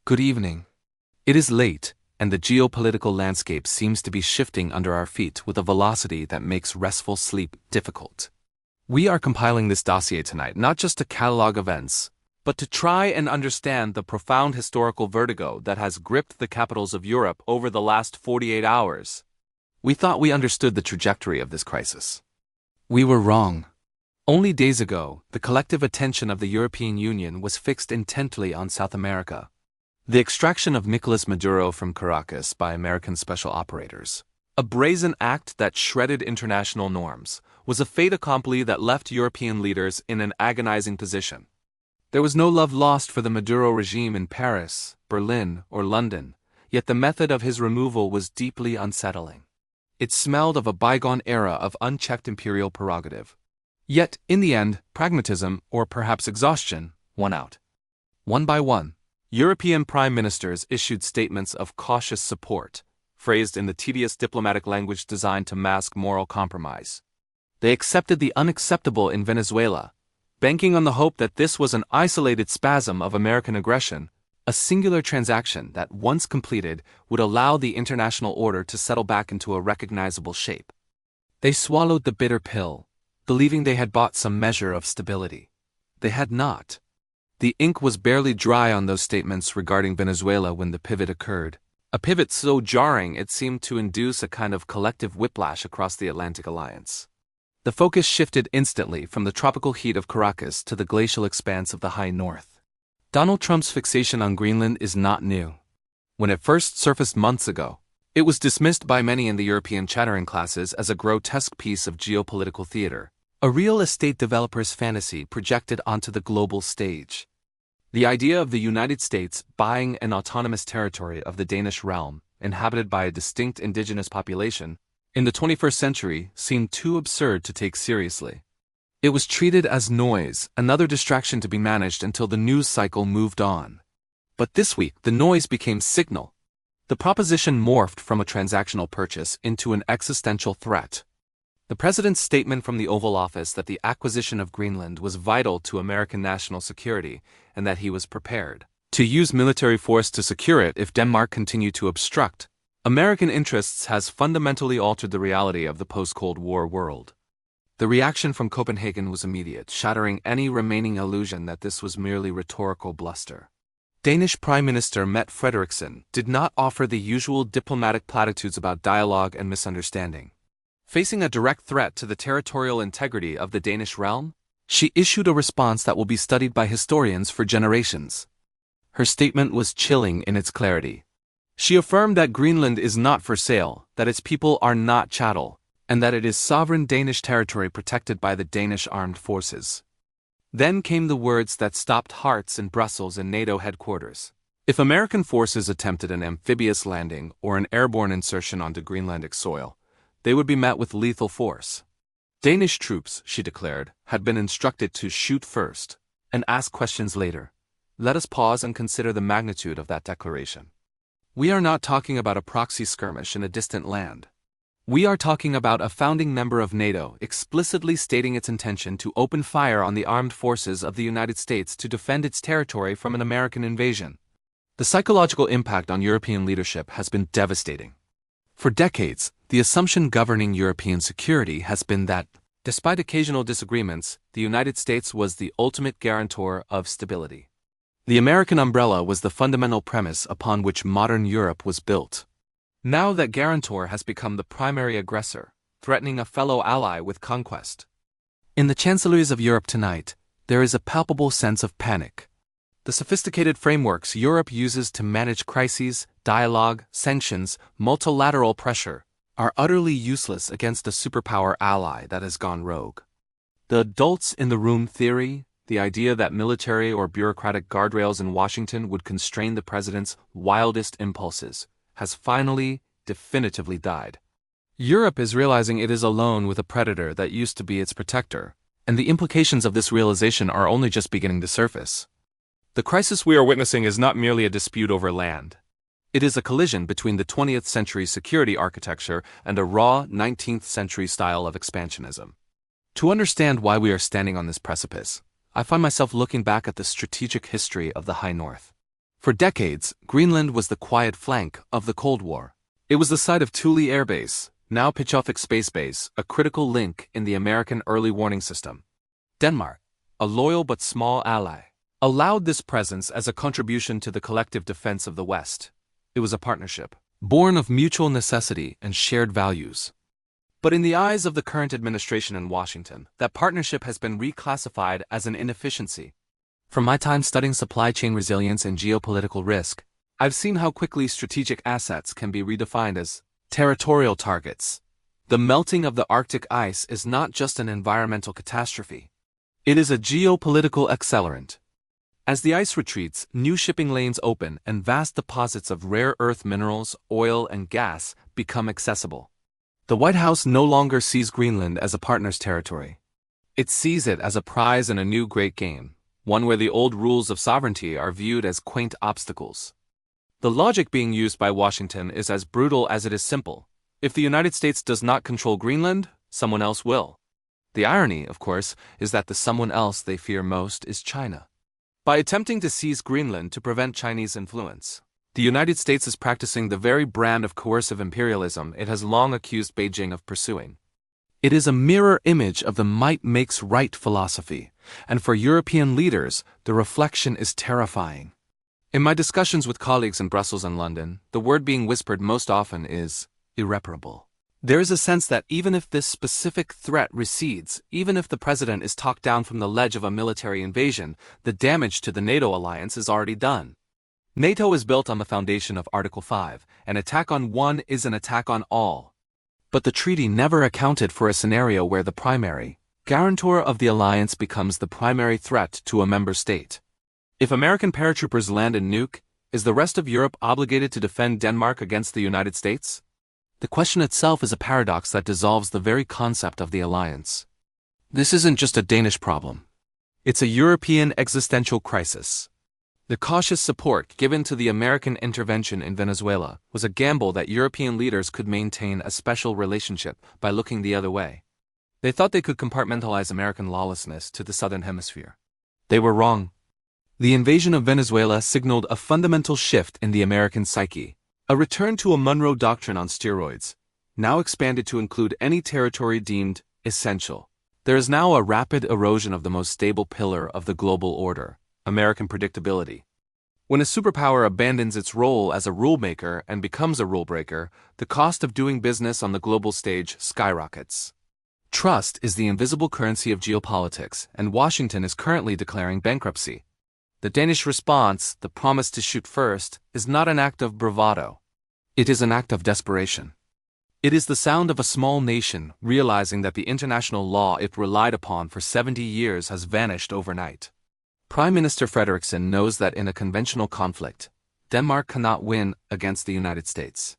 Good evening. It is late, and the geopolitical landscape seems to be shifting under our feet with a velocity that makes restful sleep difficult. We are compiling this dossier tonight not just to catalog events, but to try and understand the profound historical vertigo that has gripped the capitals of Europe over the last 48 hours. We thought we understood the trajectory of this crisis. We were wrong. Only days ago, the collective attention of the European Union was fixed intently on South America. The extraction of Nicolás Maduro from Caracas by American special operators, a brazen act that shredded international norms, was a fait accompli that left European leaders in an agonizing position. There was no love lost for the Maduro regime in Paris, Berlin, or London, yet the method of his removal was deeply unsettling. It smelled of a bygone era of unchecked imperial prerogative. Yet, in the end, pragmatism, or perhaps exhaustion, won out. One by one, European prime ministers issued statements of cautious support, phrased in the tedious diplomatic language designed to mask moral compromise. They accepted the unacceptable in Venezuela, banking on the hope that this was an isolated spasm of American aggression, a singular transaction that, once completed, would allow the international order to settle back into a recognizable shape. They swallowed the bitter pill, believing they had bought some measure of stability. They had not. The ink was barely dry on those statements regarding Venezuela when the pivot occurred, a pivot so jarring it seemed to induce a kind of collective whiplash across the Atlantic Alliance. The focus shifted instantly from the tropical heat of Caracas to the glacial expanse of the high north. Donald Trump's fixation on Greenland is not new. When it first surfaced months ago, it was dismissed by many in the European chattering classes as a grotesque piece of geopolitical theater, a real estate developer's fantasy projected onto the global stage. The idea of the United States buying an autonomous territory of the Danish realm, inhabited by a distinct indigenous population, in the 21st century seemed too absurd to take seriously. It was treated as noise, another distraction to be managed until the news cycle moved on. But this week, the noise became signal. The proposition morphed from a transactional purchase into an existential threat. The president's statement from the Oval Office that the acquisition of Greenland was vital to American national security and that he was prepared to use military force to secure it if Denmark continued to obstruct American interests has fundamentally altered the reality of the post-Cold War world. The reaction from Copenhagen was immediate, shattering any remaining illusion that this was merely rhetorical bluster. Danish Prime Minister Mette Frederiksen did not offer the usual diplomatic platitudes about dialogue and misunderstanding. Facing a direct threat to the territorial integrity of the Danish realm, she issued a response that will be studied by historians for generations. Her statement was chilling in its clarity. She affirmed that Greenland is not for sale, that its people are not chattel, and that it is sovereign Danish territory protected by the Danish armed forces. Then came the words that stopped hearts in Brussels and NATO headquarters. If American forces attempted an amphibious landing or an airborne insertion onto Greenlandic soil, they would be met with lethal force. Danish troops, she declared, had been instructed to shoot first and ask questions later. Let us pause and consider the magnitude of that declaration. We are not talking about a proxy skirmish in a distant land. We are talking about a founding member of NATO explicitly stating its intention to open fire on the armed forces of the United States to defend its territory from an American invasion. The psychological impact on European leadership has been devastating. For decades, the assumption governing European security has been that, despite occasional disagreements, the United States was the ultimate guarantor of stability. The American umbrella was the fundamental premise upon which modern Europe was built. Now that guarantor has become the primary aggressor, threatening a fellow ally with conquest. In the chancelleries of Europe tonight, there is a palpable sense of panic. The sophisticated frameworks Europe uses to manage crises, dialogue, sanctions, multilateral pressure, are utterly useless against a superpower ally that has gone rogue. The adults in the room theory, the idea that military or bureaucratic guardrails in Washington would constrain the president's wildest impulses, has finally, definitively died. Europe is realizing it is alone with a predator that used to be its protector, and the implications of this realization are only just beginning to surface. The crisis we are witnessing is not merely a dispute over land. It is a collision between the 20th century security architecture and a raw 19th century style of expansionism. To understand why we are standing on this precipice, I find myself looking back at the strategic history of the High North. For decades, Greenland was the quiet flank of the Cold War. It was the site of Thule Air Base, now Pichofik Space Base, a critical link in the American early warning system. Denmark, a loyal but small ally, allowed this presence as a contribution to the collective defense of the West. It was a partnership, born of mutual necessity and shared values. But in the eyes of the current administration in Washington, that partnership has been reclassified as an inefficiency. From my time studying supply chain resilience and geopolitical risk, I've seen how quickly strategic assets can be redefined as territorial targets. The melting of the Arctic ice is not just an environmental catastrophe. It is a geopolitical accelerant. As the ice retreats, new shipping lanes open and vast deposits of rare earth minerals, oil, and gas become accessible. The White House no longer sees Greenland as a partner's territory. It sees it as a prize in a new great game, one where the old rules of sovereignty are viewed as quaint obstacles. The logic being used by Washington is as brutal as it is simple. If the United States does not control Greenland, someone else will. The irony, of course, is that the someone else they fear most is China. By attempting to seize Greenland to prevent Chinese influence, the United States is practicing the very brand of coercive imperialism it has long accused Beijing of pursuing. It is a mirror image of the might makes right philosophy, and for European leaders, the reflection is terrifying. In my discussions with colleagues in Brussels and London, the word being whispered most often is irreparable. There is a sense that even if this specific threat recedes, even if the president is talked down from the ledge of a military invasion, the damage to the NATO alliance is already done. NATO is built on the foundation of Article 5, an attack on one is an attack on all. But the treaty never accounted for a scenario where the primary guarantor of the alliance becomes the primary threat to a member state. If American paratroopers land in Nuuk, is the rest of Europe obligated to defend Denmark against the United States? The question itself is a paradox that dissolves the very concept of the alliance. This isn't just a Danish problem. It's a European existential crisis. The cautious support given to the American intervention in Venezuela was a gamble that European leaders could maintain a special relationship by looking the other way. They thought they could compartmentalize American lawlessness to the Southern Hemisphere. They were wrong. The invasion of Venezuela signaled a fundamental shift in the American psyche. A return to a Monroe Doctrine on steroids, now expanded to include any territory deemed essential. There is now a rapid erosion of the most stable pillar of the global order, American predictability. When a superpower abandons its role as a rulemaker and becomes a rulebreaker, the cost of doing business on the global stage skyrockets. Trust is the invisible currency of geopolitics, and Washington is currently declaring bankruptcy. The Danish response, the promise to shoot first, is not an act of bravado. It is an act of desperation. It is the sound of a small nation realizing that the international law it relied upon for 70 years has vanished overnight. Prime Minister Frederiksen knows that in a conventional conflict, Denmark cannot win against the United States.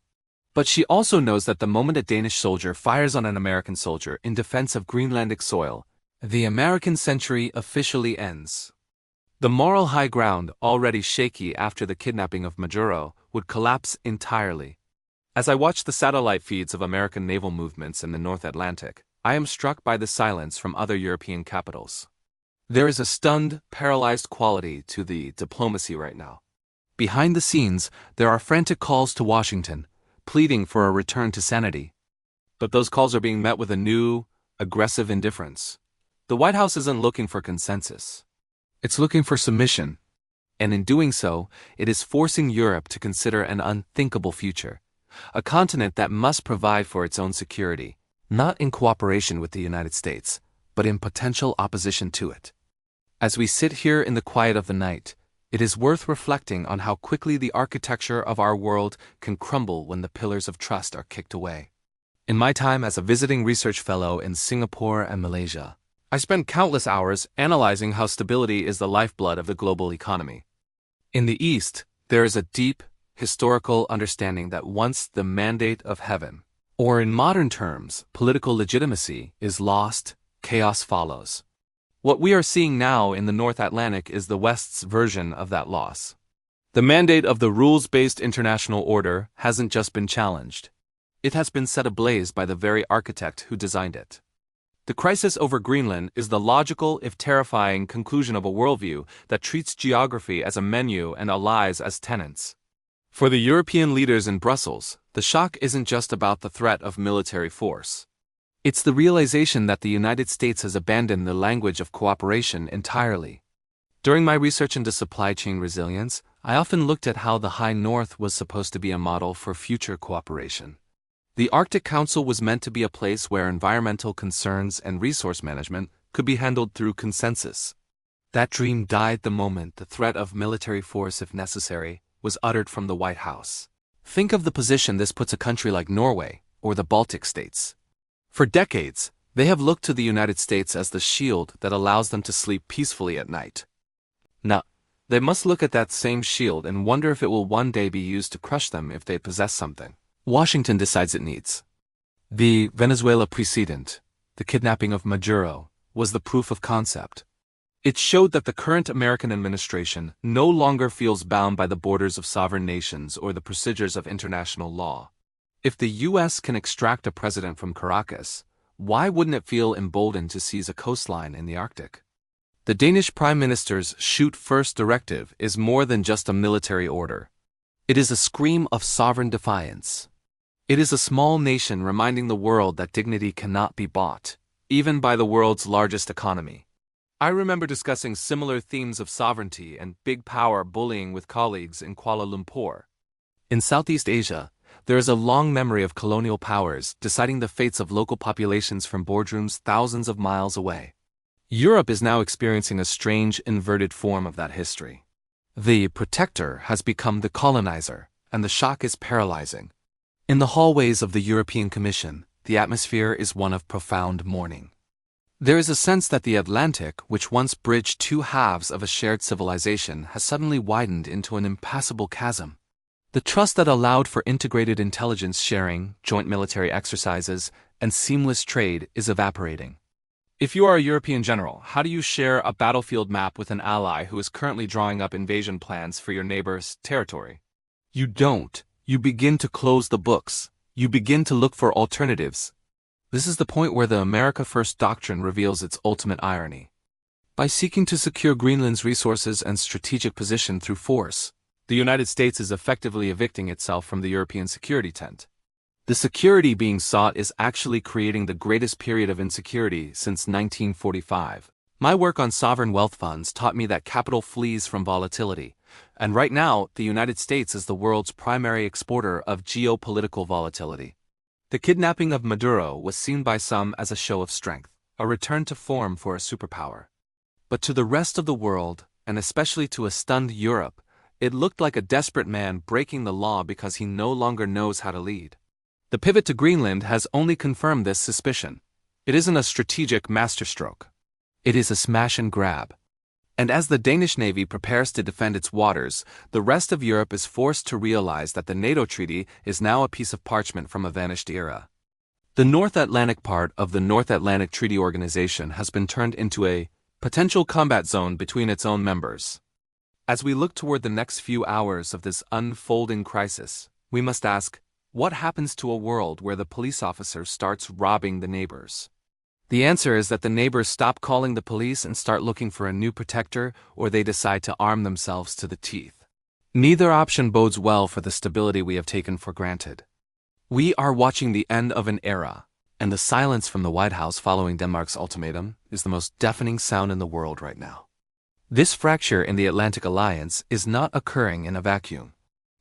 But she also knows that the moment a Danish soldier fires on an American soldier in defense of Greenlandic soil, the American century officially ends. The moral high ground, already shaky after the kidnapping of Maduro, would collapse entirely. As I watch the satellite feeds of American naval movements in the North Atlantic, I am struck by the silence from other European capitals. There is a stunned, paralyzed quality to the diplomacy right now. Behind the scenes, there are frantic calls to Washington, pleading for a return to sanity. But those calls are being met with a new, aggressive indifference. The White House isn't looking for consensus. It's looking for submission. And in doing so, it is forcing Europe to consider an unthinkable future. A continent that must provide for its own security, not in cooperation with the United States, but in potential opposition to it. As we sit here in the quiet of the night, it is worth reflecting on how quickly the architecture of our world can crumble when the pillars of trust are kicked away. In my time as a visiting research fellow in Singapore and Malaysia, I spent countless hours analyzing how stability is the lifeblood of the global economy. In the East, there is a deep, historical understanding that once the mandate of heaven, or in modern terms, political legitimacy, is lost, chaos follows. What we are seeing now in the North Atlantic is the West's version of that loss. The mandate of the rules-based international order hasn't just been challenged. It has been set ablaze by the very architect who designed it. The crisis over Greenland is the logical, if terrifying, conclusion of a worldview that treats geography as a menu and allies as tenants. For the European leaders in Brussels, the shock isn't just about the threat of military force. It's the realization that the United States has abandoned the language of cooperation entirely. During my research into supply chain resilience, I often looked at how the High North was supposed to be a model for future cooperation. The Arctic Council was meant to be a place where environmental concerns and resource management could be handled through consensus. That dream died the moment the threat of military force, if necessary, was uttered from the White House. Think of the position this puts a country like Norway or the Baltic states. For decades, they have looked to the United States as the shield that allows them to sleep peacefully at night. Now, they must look at that same shield and wonder if it will one day be used to crush them if they possess something Washington decides it needs. The Venezuela precedent, the kidnapping of Maduro, was the proof of concept. It showed that the current American administration no longer feels bound by the borders of sovereign nations or the procedures of international law. If the U.S. can extract a president from Caracas, why wouldn't it feel emboldened to seize a coastline in the Arctic? The Danish Prime Minister's Shoot First directive is more than just a military order. It is a scream of sovereign defiance. It is a small nation reminding the world that dignity cannot be bought, even by the world's largest economy. I remember discussing similar themes of sovereignty and big power bullying with colleagues in Kuala Lumpur. In Southeast Asia, there is a long memory of colonial powers deciding the fates of local populations from boardrooms thousands of miles away. Europe is now experiencing a strange inverted form of that history. The protector has become the colonizer, and the shock is paralyzing. In the hallways of the European Commission, the atmosphere is one of profound mourning. There is a sense that the Atlantic, which once bridged two halves of a shared civilization, has suddenly widened into an impassable chasm. The trust that allowed for integrated intelligence sharing, joint military exercises, and seamless trade is evaporating. If you are a European general, how do you share a battlefield map with an ally who is currently drawing up invasion plans for your neighbor's territory? You don't. You begin to close the books. You begin to look for alternatives. This is the point where the America First doctrine reveals its ultimate irony. By seeking to secure Greenland's resources and strategic position through force, the United States is effectively evicting itself from the European security tent. The security being sought is actually creating the greatest period of insecurity since 1945. My work on sovereign wealth funds taught me that capital flees from volatility, and right now, the United States is the world's primary exporter of geopolitical volatility. The kidnapping of Maduro was seen by some as a show of strength, a return to form for a superpower. But to the rest of the world, and especially to a stunned Europe, it looked like a desperate man breaking the law because he no longer knows how to lead. The pivot to Greenland has only confirmed this suspicion. It isn't a strategic masterstroke. It is a smash and grab. And as the Danish Navy prepares to defend its waters, the rest of Europe is forced to realize that the NATO treaty is now a piece of parchment from a vanished era. The North Atlantic part of the North Atlantic Treaty Organization has been turned into a potential combat zone between its own members. As we look toward the next few hours of this unfolding crisis, we must ask, what happens to a world where the police officer starts robbing the neighbors? The answer is that the neighbors stop calling the police and start looking for a new protector, or they decide to arm themselves to the teeth. Neither option bodes well for the stability we have taken for granted. We are watching the end of an era, and the silence from the White House following Denmark's ultimatum is the most deafening sound in the world right now. This fracture in the Atlantic Alliance is not occurring in a vacuum.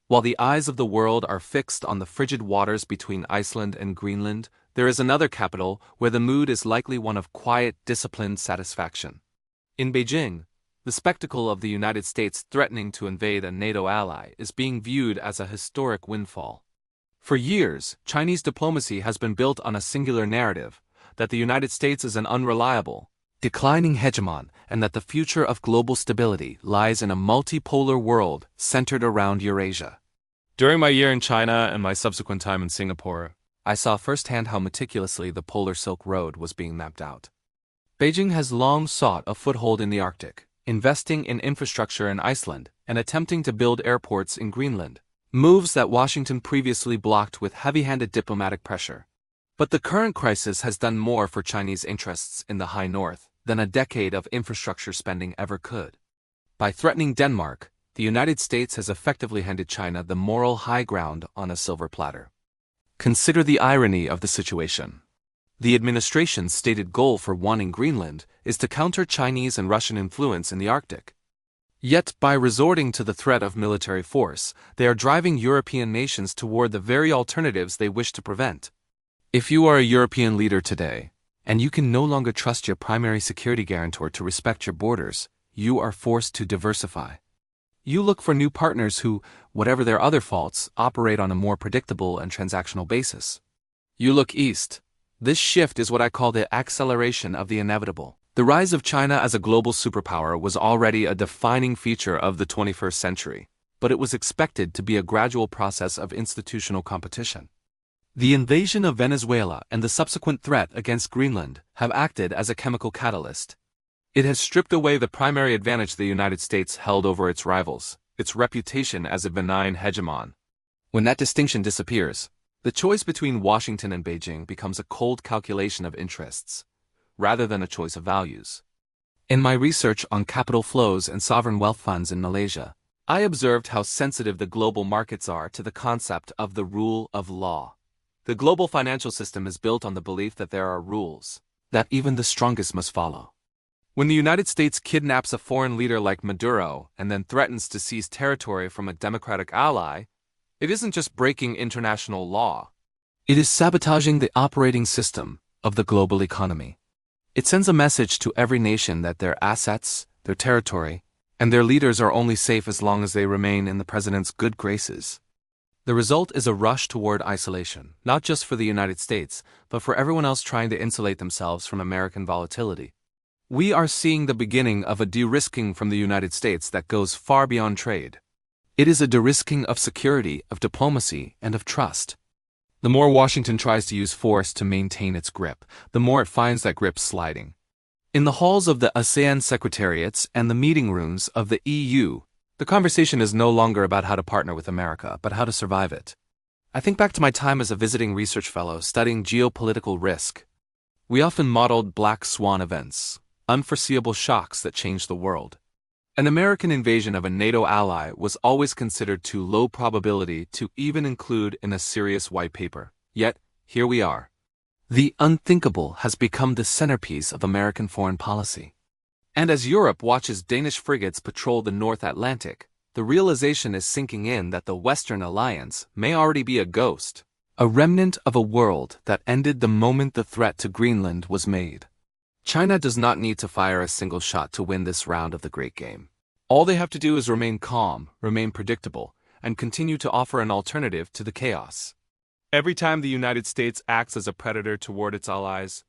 While the eyes of the world are fixed on the frigid waters between Iceland and Greenland, there is another capital where the mood is likely one of quiet, disciplined satisfaction. In Beijing, the spectacle of the United States threatening to invade a NATO ally is being viewed as a historic windfall. For years, Chinese diplomacy has been built on a singular narrative, that the United States is an unreliable, declining hegemon, and that the future of global stability lies in a multipolar world centered around Eurasia. During my year in China and my subsequent time in Singapore, I saw firsthand how meticulously the Polar Silk Road was being mapped out. Beijing has long sought a foothold in the Arctic, investing in infrastructure in Iceland and attempting to build airports in Greenland, moves that Washington previously blocked with heavy-handed diplomatic pressure. But the current crisis has done more for Chinese interests in the High North than a decade of infrastructure spending ever could. By threatening Denmark, the United States has effectively handed China the moral high ground on a silver platter. Consider the irony of the situation. The administration's stated goal for wanting Greenland is to counter Chinese and Russian influence in the Arctic. Yet, by resorting to the threat of military force, they are driving European nations toward the very alternatives they wish to prevent. If you are a European leader today, and you can no longer trust your primary security guarantor to respect your borders, you are forced to diversify. You look for new partners who, whatever their other faults, operate on a more predictable and transactional basis. You look east. This shift is what I call the acceleration of the inevitable. The rise of China as a global superpower was already a defining feature of the 21st century, but it was expected to be a gradual process of institutional competition. The invasion of Venezuela and the subsequent threat against Greenland have acted as a chemical catalyst. It has stripped away the primary advantage the United States held over its rivals, its reputation as a benign hegemon. When that distinction disappears, the choice between Washington and Beijing becomes a cold calculation of interests, rather than a choice of values. In my research on capital flows and sovereign wealth funds in Malaysia, I observed how sensitive the global markets are to the concept of the rule of law. The global financial system is built on the belief that there are rules that even the strongest must follow. When the United States kidnaps a foreign leader like Maduro and then threatens to seize territory from a democratic ally, it isn't just breaking international law. It is sabotaging the operating system of the global economy. It sends a message to every nation that their assets, their territory, and their leaders are only safe as long as they remain in the president's good graces. The result is a rush toward isolation, not just for the United States, but for everyone else trying to insulate themselves from American volatility. We are seeing the beginning of a de-risking from the United States that goes far beyond trade. It is a de-risking of security, of diplomacy, and of trust. The more Washington tries to use force to maintain its grip, the more it finds that grip sliding. In the halls of the ASEAN secretariats and the meeting rooms of the EU, the conversation is no longer about how to partner with America, but how to survive it. I think back to my time as a visiting research fellow studying geopolitical risk. We often modeled black swan events, unforeseeable shocks that changed the world. An American invasion of a NATO ally was always considered too low probability to even include in a serious white paper. Yet, here we are. The unthinkable has become the centerpiece of American foreign policy. And as Europe watches Danish frigates patrol the North Atlantic, the realization is sinking in that the Western alliance may already be a ghost, a remnant of a world that ended the moment the threat to Greenland was made. China does not need to fire a single shot to win this round of the great game. All they have to do is remain calm, remain predictable, and continue to offer an alternative to the chaos. Every time the United States acts as a predator toward its allies,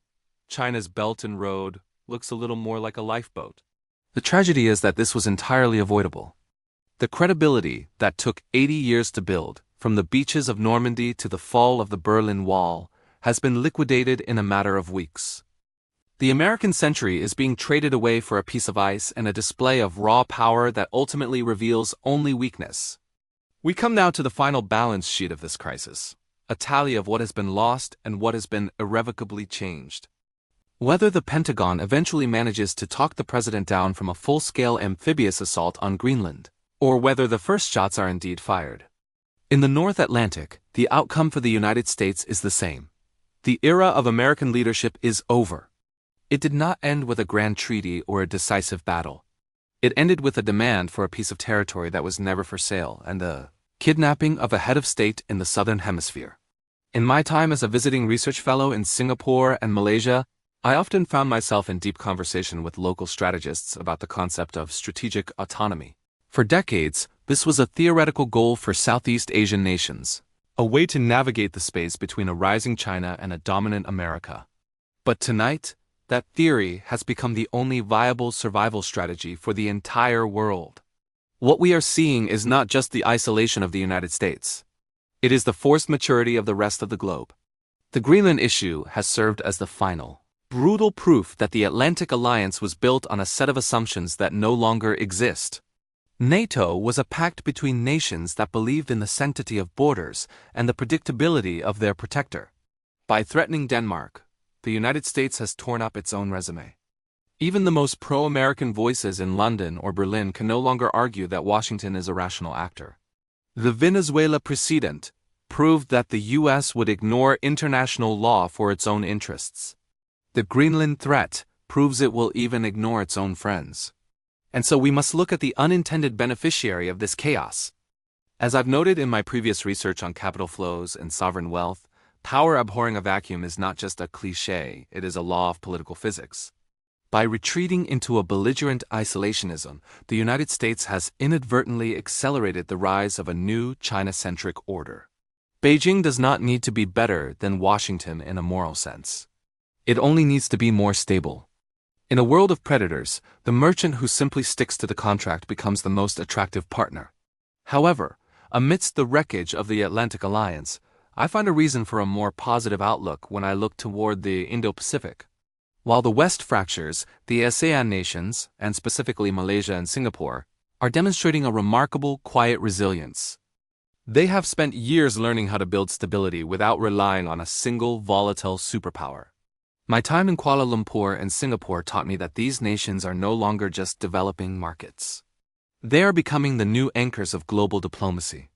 China's Belt and Road looks a little more like a lifeboat. The tragedy is that this was entirely avoidable. The credibility that took 80 years to build, from the beaches of Normandy to the fall of the Berlin Wall, has been liquidated in a matter of weeks. The American century is being traded away for a piece of ice and a display of raw power that ultimately reveals only weakness. We come now to the final balance sheet of this crisis, a tally of what has been lost and what has been irrevocably changed. Whether the Pentagon eventually manages to talk the president down from a full-scale amphibious assault on Greenland, or whether the first shots are indeed fired. In the North Atlantic, the outcome for the United States is the same. The era of American leadership is over. It did not end with a grand treaty or a decisive battle. It ended with a demand for a piece of territory that was never for sale and the kidnapping of a head of state in the Southern Hemisphere. In my time as a visiting research fellow in Singapore and Malaysia, I often found myself in deep conversation with local strategists about the concept of strategic autonomy. For decades, this was a theoretical goal for Southeast Asian nations, a way to navigate the space between a rising China and a dominant America. But tonight, that theory has become the only viable survival strategy for the entire world. What we are seeing is not just the isolation of the United States. It is the forced maturity of the rest of the globe. The Greenland issue has served as the final, brutal proof that the Atlantic Alliance was built on a set of assumptions that no longer exist. NATO was a pact between nations that believed in the sanctity of borders and the predictability of their protector. By threatening Denmark, the United States has torn up its own resume. Even the most pro-American voices in London or Berlin can no longer argue that Washington is a rational actor. The Venezuela precedent proved that the U.S. would ignore international law for its own interests. The Greenland threat proves it will even ignore its own friends. And so we must look at the unintended beneficiary of this chaos. As I've noted in my previous research on capital flows and sovereign wealth, power abhorring a vacuum is not just a cliché, it is a law of political physics. By retreating into a belligerent isolationism, the United States has inadvertently accelerated the rise of a new China-centric order. Beijing does not need to be better than Washington in a moral sense. It only needs to be more stable. In a world of predators, the merchant who simply sticks to the contract becomes the most attractive partner. However, amidst the wreckage of the Atlantic Alliance, I find a reason for a more positive outlook when I look toward the Indo-Pacific. While the West fractures, the ASEAN nations, and specifically Malaysia and Singapore, are demonstrating a remarkable, quiet resilience. They have spent years learning how to build stability without relying on a single volatile superpower. My time in Kuala Lumpur and Singapore taught me that these nations are no longer just developing markets. They are becoming the new anchors of global diplomacy.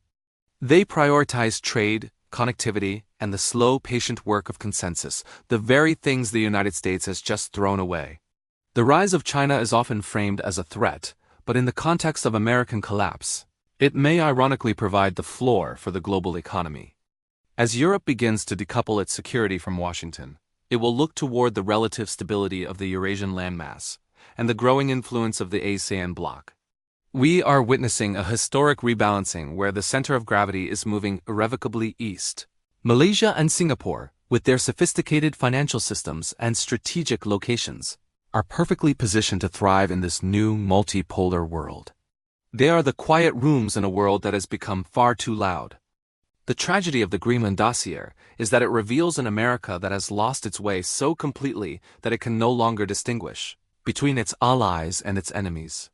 They prioritize trade, connectivity, and the slow, patient work of consensus, the very things the United States has just thrown away. The rise of China is often framed as a threat, but in the context of American collapse, it may ironically provide the floor for the global economy. As Europe begins to decouple its security from Washington, it will look toward the relative stability of the Eurasian landmass and the growing influence of the ASEAN bloc. We are witnessing a historic rebalancing where the center of gravity is moving irrevocably east. Malaysia and Singapore, with their sophisticated financial systems and strategic locations, are perfectly positioned to thrive in this new multipolar world. They are the quiet rooms in a world that has become far too loud. The tragedy of the Greenland dossier is that it reveals an America that has lost its way so completely that it can no longer distinguish between its allies and its enemies.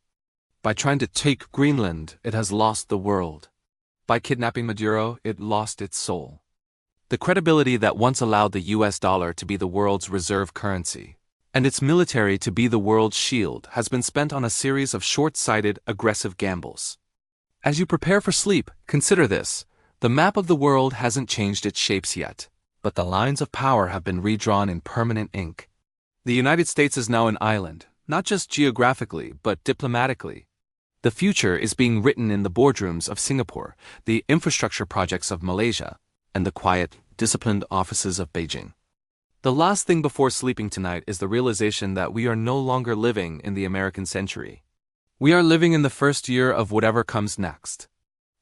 By trying to take Greenland, it has lost the world. By kidnapping Maduro, it lost its soul. The credibility that once allowed the US dollar to be the world's reserve currency, and its military to be the world's shield, has been spent on a series of short-sighted, aggressive gambles. As you prepare for sleep, consider this. The map of the world hasn't changed its shapes yet, but the lines of power have been redrawn in permanent ink. The United States is now an island, not just geographically, but diplomatically. The future is being written in the boardrooms of Singapore, the infrastructure projects of Malaysia, and the quiet, disciplined offices of Beijing. The last thing before sleeping tonight is the realization that we are no longer living in the American century. We are living in the first year of whatever comes next.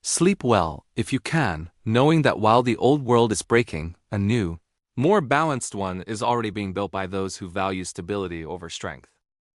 Sleep well, if you can, knowing that while the old world is breaking, a new, more balanced one is already being built by those who value stability over strength.